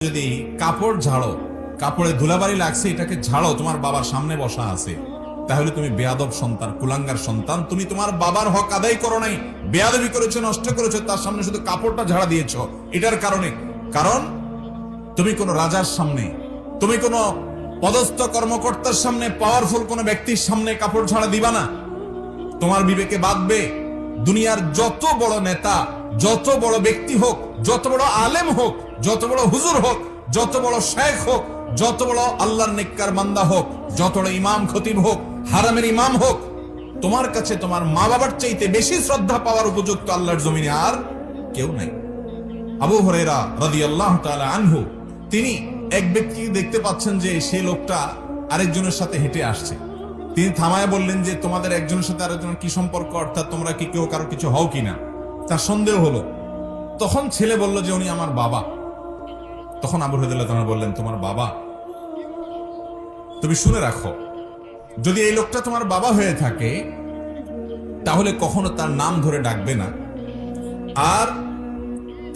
যদি কাপড় ঝাড়ো, কাপড়ে ধুলাবাড়ি লাগছে, এটাকে ঝাড়ো, তোমার বাবার সামনে বসা আছে, তাহলে তুমি বেয়াদব সন্তান, কুলাঙ্গার সন্তান। তুমি তোমার বাবার হক আদায় করো নাই, বেয়াদবি করেছো, নষ্ট করেছো, তার সামনে শুধু কাপড়টা ঝাড়া দিয়েছো। এটার কারণে, কারণ তুমি কোন রাজার সামনে, তুমি কোন পদস্থ কর্মকর্তার সামনে, পাওয়ারফুল কোন ব্যক্তির সামনে কাপড় ঝাড়া দিবা না। তোমার বিবেকে বাঁধবে, দুনিয়ার যত বড় নেতা, যত বড় ব্যক্তি হোক, যত বড় আলেম হোক, যত বড় হুজুর হোক, যত বড় শেখ হোক, যত বড় আল্লাহর নেককার বান্দা হোক, যত বড় ইমাম খতিব হোক, হারামের ইমাম হোক, তোমার কাছে তোমার মা বাবার চাইতে বেশি শ্রদ্ধা পাওয়ার উপযুক্ত আল্লাহর জমিনে আর কেউ নাই। আবু হুরায়রা রাদিয়াল্লাহু তাআলা আনহু, তিনি এক ব্যক্তি দেখতে পাচ্ছেন যে সেই লোকটা আরেকজনের সাথে হেঁটে আসছে। তিনি থামায় বললেন যে তোমাদের একজনের সাথে আরেকজনের কি সম্পর্ক, অর্থাৎ তোমরা কি কেউ কারো কিছু হও কিনা। তার সন্দেহ হলো। তখন ছেলে বলল যে উনি আমার বাবা। তখন আবু হুরায়রা বললেন, তোমার বাবা? তুমি শুনে রাখো, যদি এই লোকটা তোমার বাবা হয়ে থাকে তাহলে কখনো তার নাম ধরে ডাকবে না, আর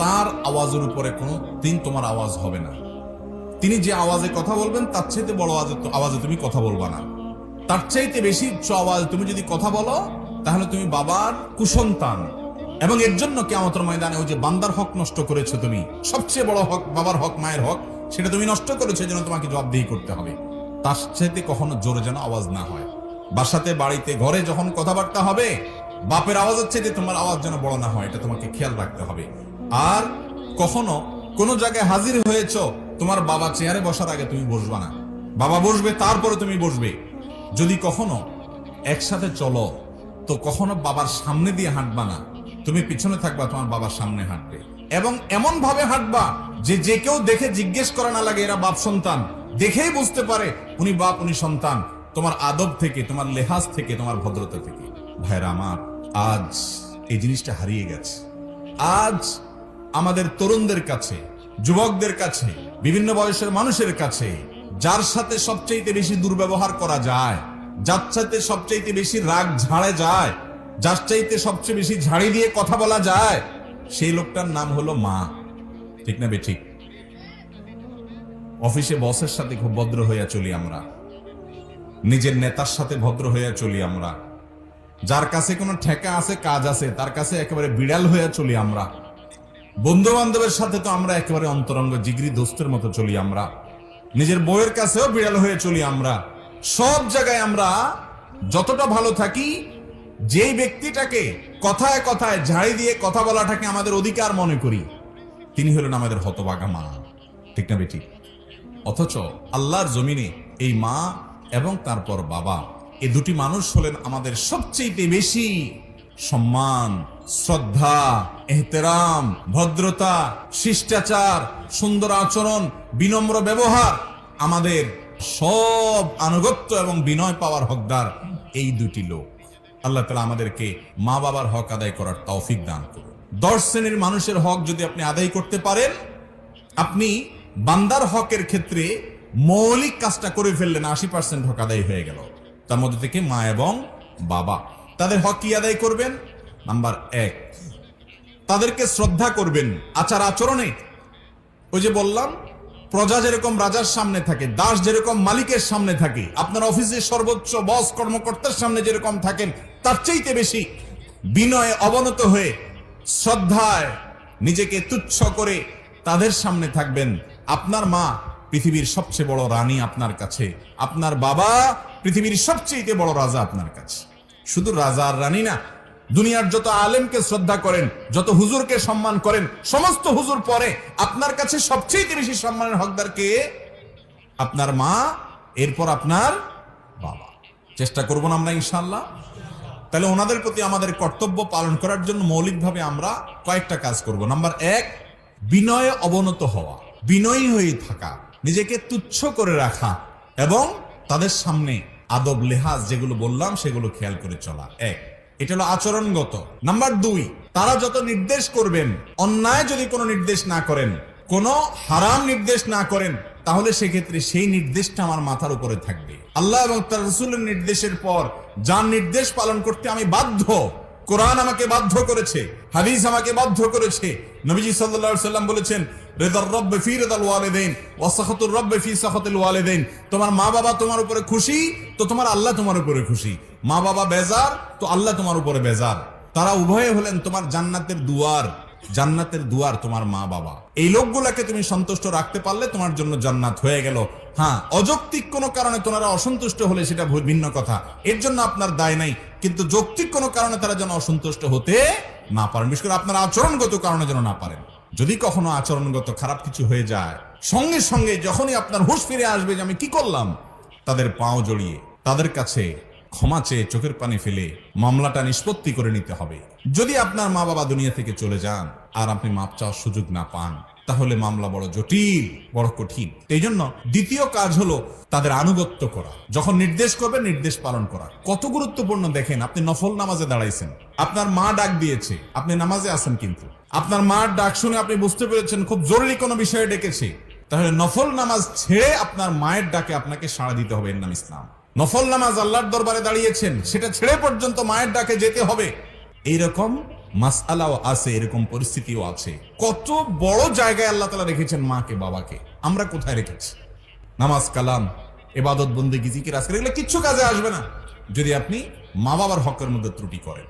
তার আওয়াজের উপরে কোনো দিন তোমার আওয়াজ হবে না। তিনি যে আওয়াজে কথা বলবেন তার চাইতে বড় আওয়াজে তুমি কথা বলবা না, তার চাইতে বেশি উচ্চ আওয়াজে তুমি যদি কথা বলো তাহলে তুমি বাবার কুসন্তান। এবং এর জন্য কিয়ামতের ময়দানে ওই যে বান্দার হক নষ্ট করেছো তুমি, সবচেয়ে বড় হক, বাবার হক, মায়ের হক, সেটা তুমি নষ্ট করেছো, যেন তোমাকে জবাবদিহি করতে হবে। তার চাইতে কখনো জোরে যেন আওয়াজ না হয়। বাসাতে, বাড়িতে, ঘরে যখন কথাবার্তা হবে, বাপের আওয়াজের চাইতে তোমার আওয়াজ যেন বড় না হয়, এটা তোমাকে খেয়াল রাখতে হবে। আর কখনো কোন জায়গায় হাজির হয়েছ, তোমার বাবা চেয়ারে বসার আগে তুমি বসবা না, বাবা বসবে তারপরে তুমি বসবে। যদি কখনো একসাথে চলো তো কখনো বাবার সামনে দিয়ে হাঁটবা না, তুমি পিছনে থাকবা, তোমার বাবার সামনে হাঁটবে। এবং এমন ভাবে হাঁটবা যে যে কেউ দেখে জিজ্ঞেস করা না লাগে এরা বাপ সন্তান, দেখেই বুঝতে পারে উনি বাপ, উনি সন্তান। তোমার আদব থেকে, তোমার লেহাজ থেকে, তোমার ভদ্রতা থেকে। ভাইরা আমার, আজ এই জিনিসটা হারিয়ে গেছে। আজ আমাদের তরুণদের কাছে, যুবকদের কাছে, বিভিন্ন বয়সের মানুষের কাছে যার সাথে সবচাইতে বেশি দুর্ব্যবহার করা যায়, যার সাথে সবচাইতে বেশি রাগ ঝাড়ে যায়, যার চাইতে সবচেয়ে বেশি ঝাড়ি দিয়ে কথা বলা যায়, সেই লোকটার নাম হলো মা। ঠিক না বেঠিক? অফিসে বসের সাথে খুব ভদ্র হইয়া চলি আমরা, নিজের নেতার সাথে ভদ্র হইয়া চলি আমরা, যার কাছে কোনো ঠেকা আছে, কাজ আছে, তার কাছে একেবারে বিড়াল হইয়া চলি আমরা। বন্ধু বান্ধবের সাথে তো আমরা একেবারে অন্তরঙ্গ জিগরি দোস্তের মতো চলি আমরা, নিজের বউয়ের কাছেও বিড়াল হয়ে চলি আমরা। সব জায়গায় আমরা যতটা ভালো থাকি, যেই ব্যক্তিটাকে কথায় কথায় ঝাড়ি দিয়ে কথা বলাটাকে আমাদের অধিকার মনে করি, তিনি হলেন আমাদের হতভাগা মা। ঠিক না বেটি? অথচ আল্লাহর জমিনে এই মা এবং তারপর বাবা, এই দুটি মানুষ হলেন আমাদের সবচেয়ে বেশি সম্মান, শ্রদ্ধা, এহতেরাম, ভদ্রতা, শিষ্টাচার, সুন্দর আচরণ, বিনম্র ব্যবহার, আমাদের সব আনুগত্য এবং বিনয় পাওয়ার হকদার এই দুটি লোক। আল্লাহ তাআলা আমাদেরকে মা বাবার হক আদায় করার তৌফিক দান করুন। 10 শ্রেণীর মানুষের হক যদি আপনি আদায় করতে পারেন, আপনি বান্দার হকের ক্ষেত্রে মৌলিক কাজটা করে ফেললেন, 80% হক আদায় হয়ে গেল। তার মধ্যে থেকে মা এবং বাবা, তাদের হক কি আদায় করবেন? নাম্বার 1, তাদেরকে শ্রদ্ধা করবেন আচার আচরণে। ওই যে বললাম, প্রজা যেরকম রাজার সামনে থাকে, দাস যেরকম মালিকের সামনে থাকে, আপনার অফিসের সর্বোচ্চ বস কর্মকর্তার সামনে যেরকম থাকেন, তার চাইতে বেশি বিনয়ে অবনত হয়ে, শ্রদ্ধায় নিজেকে তুচ্ছ করে তাদের সামনে থাকবেন। আপনার মা পৃথিবীর সবচেয়ে বড় রানী আপনার কাছে, আপনার বাবা পৃথিবীর সবচেয়ে বড় রাজা আপনার কাছে। শুধু রাজা আর রানী না, দুনিয়ার যত আলেমকে শ্রদ্ধা করেন, যত হুজুরকে সম্মান করেন, সমস্ত হুজুর পরে আপনার কাছে সবচেয়ে বেশি সম্মানের হকদার কে? আপনার মা, এরপর আপনার বাবা। চেষ্টা করব না আমরা ইনশাআল্লাহ? তাহলে ওনাদের প্রতি আমাদের কর্তব্য পালন করার জন্য মৌলিকভাবে আমরা কয়েকটা কাজ করব। নাম্বার 1, বিনয়ে অবনত হওয়া, বিনয়ী হয়ে থাকা, নিজেকে তুচ্ছ করে রাখা এবং তাদের সামনে আদব লেহাজ যেগুলো বললাম সেগুলো খেয়াল করে চলা। এটা হলো আচরণগত। নাম্বার 2, তারা যত নির্দেশ করবেন, অন্যায় যদি কোনো নির্দেশ না করেন, কোনো হারাম নির্দেশ না করেন, তাহলে সেক্ষেত্রে সেই নির্দেশটা আমার মাথার উপরে থাকবে। আল্লাহ এবং তার রাসূলের নির্দেশের পর যার নির্দেশ পালন করতে আমি বাধ্য, কোরআন আমাকে বাধ্য করেছে, হাদিস আমাকে বাধ্য করেছে। নবীজি সাল্লাল্লাহু আলাইহি ওয়াসাল্লাম বলেছেন, রিদার রাব্বি ফি রিদাল ওয়ালিদাইন ওয়া সাখাতুর রাব্বি ফি সাখাতিল ওয়ালিদাইন। তোমার মা বাবা তোমার উপরে খুশি তো তোমার আল্লাহ তোমার উপরে খুশি, মা বাবা বেজার তো আল্লাহ তোমার উপরে বেজার। তারা উভয়ে হলেন তোমার জান্নাতের দুয়ার, জান্নাতের দুয়ার তোমার মা বাবা। এই লোকগুলাকে তুমি সন্তুষ্ট রাখতে পারলে তোমার জন্য জান্নাত হয়ে গেল। হ্যাঁ, অযৌক্তিক কোনো কারণে তোমরা অসন্তুষ্ট হলে সেটা ভিন্ন কথা, এর জন্য আপনার দায় নাই। কিন্তু যৌক্তিক কোনো কারণে তারা যেন অসন্তুষ্ট হতে না পারেন, বিশেষ করে আপনার আচরণগত কারণে যেন না পারেন। যদি কখনো আচরণগত খারাপ কিছু হয়ে যায়, সঙ্গে সঙ্গে যখনই আপনার হুঁশ ফিরে আসবে যে আমি কি করলাম, তাদের পাও জড়িয়ে তাদের কাছে ক্ষমা চেয়ে চোখের পানি ফেলে মামলাটা নিষ্পত্তি করে নিতে হবে। যদি আপনার মা বাবা দুনিয়া থেকে চলে যান আর আপনি মাপ চাওয়ার সুযোগ না পান, তাহলে মামলা বড় জটিল, বড় কঠিন। এই জন্য দ্বিতীয় কাজ হলো তাদের আনুগত্য করা। যখন নির্দেশ করবে নির্দেশ পালন করা। কত গুরুত্বপূর্ণ দেখেন, আপনি নফল নামাজে দাঁড়াইছেন, আপনার মা ডাক দিয়েছে, আপনি নামাজে আছেন, কিন্তু আপনার মার ডাক শুনে আপনি বুঝতে পেরেছেন খুব জরুরি কোনো বিষয়ে ডেকেছে, তাহলে নফল নামাজ ছেড়ে আপনার মায়ের ডাকে আপনাকে সাড়া দিতে হবে। এর নাম ইসলাম। নফল নামাজ আল্লাহর দরবারে দাঁড়িয়েছেন, সেটা ছেড়ে পর্যন্ত মায়ের ডাকে যেতে হবে। এইরকম মাসআলাও আছে, এরকম পরিস্থিতিও আছে। কত বড় জায়গায় আল্লাহ তাআলা রেখেছেন মাকে বাবাকে, আমরা কোথায় রেখেছি? নামাজ, কালাম, ইবাদত, বন্দেগী, জিকির, আজকার এগুলো কিচ্ছু কাজে আসবে না যদি আপনি মা বাবার হকের মধ্যে ত্রুটি করেন।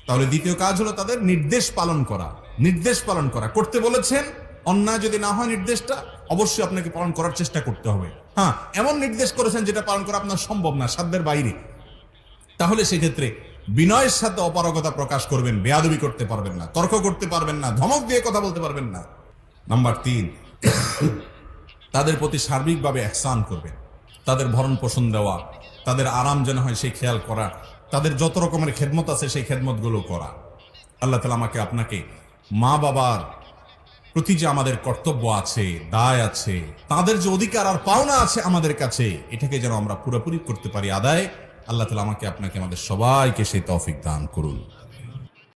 তাহলে দ্বিতীয় কাজ হলো তাদের নির্দেশ পালন করা। নির্দেশ পালন করা করতে বলেছেন, অন্যায় যদি না হয় নির্দেশটা অবশ্যই আপনাকে পালন করার চেষ্টা করতে হবে। হ্যাঁ, এমন নির্দেশ করেছেন যেটা পালন করা আপনার সম্ভব না, সাধ্যের বাইরে, তাহলে সেক্ষেত্রে বিনয়ের সাথে অপারগতা প্রকাশ করবেন। বেয়াদবি করতে পারবেন না, তর্ক করতে পারবেন না, ধমক দিয়ে কথা বলতে পারবেন না। নাম্বার 3, তাদের প্রতি সার্বিকভাবে ইহসান করবেন। তাদের ভরণ পোষণ দেওয়া, তাদের আরাম যেন হয় সেই খেয়াল করা, তাদের যত রকমের খেদমত আছে সেই খেদমতগুলো করা। আল্লাহ তাআলা আমাকে আপনাকে মা বাবার প্রতি যে আমাদের কর্তব্য আছে, দায় আছে, তাদের যে অধিকার আর পাওনা আছে আমাদের কাছে, এটাকে যেন আমরা পুরোপুরি করতে পারি আদায়। আল্লাহ তাআলা আমাকে আপনাকে আমাদের সবাইকে সেই তৌফিক দান করুন।